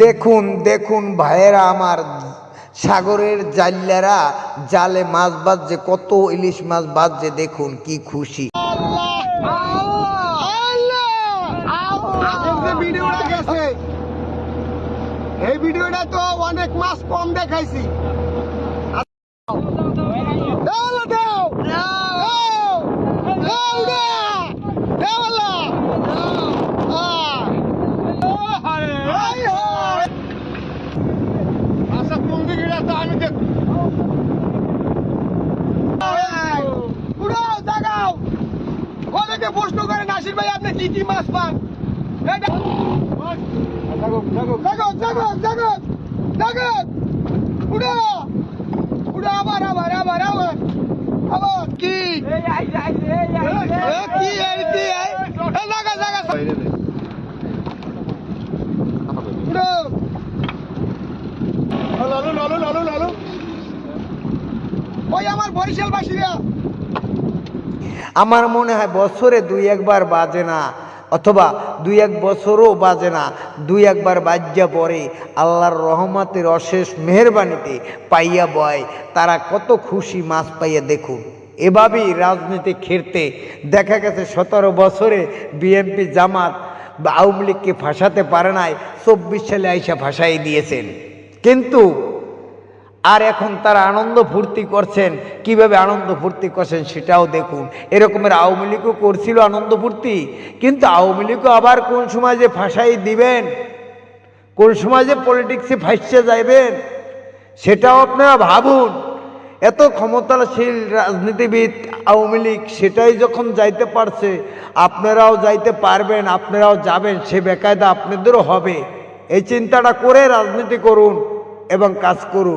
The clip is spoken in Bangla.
দেখুন দেখুন ভাইয়েরা আমার, সাগরের জাল্লারা জালে মাছ বাজছে, কত ইলিশ মাছ বাজছে, দেখুন কি খুশি। এই ভিডিওটা তো অনেক মাছ কম দেখাইছি। অনেকে প্রশ্ন করে নাসির ভাই আপনি কি কি মাছ পান? কি ওই আমার বরিশাল বাসীরা, আমার মনে হয় বছরে দুই একবার বাজে না, অথবা দুই এক বছরও বাজে না, দুই একবার বাজ্যা পরে আল্লাহর রহমতের অশেষ মেহেরবানিতে পাইয়া বয় তারা কত খুশি মাছ পাইয়া। দেখুন এভাবেই রাজনীতি খেলতে দেখা গেছে 17 বছরে বিএনপি জামাত বা আওয়ামী লীগকে ফাঁসাতে পারে নাই, 24 সালে আইসা ফাঁসাই দিয়েছেন। কিন্তু আর এখন তারা আনন্দ ফুর্তি করছেন। কিভাবে আনন্দ ফুর্তি করছেন সেটাও দেখুন। এরকমের আওয়ামী লীগও করছিল আনন্দ ফুর্তি, কিন্তু আওয়ামী লীগও আবার কোন সময় যে ফাঁসাই দিবেন, কোন সময় যে পলিটিক্সে ফাঁসতে যাইবেন সেটাও আপনারা ভাবুন। এত ক্ষমতাশীল রাজনীতিবিদ আওয়ামী লীগ, সেটাই যখন যাইতে পারছে, আপনারাও যাইতে পারবেন, আপনারাও যাবেন, সে বেকায়দা আপনাদেরও হবে। এই চিন্তাটা করে রাজনীতি করুন এবং কাজ করুন।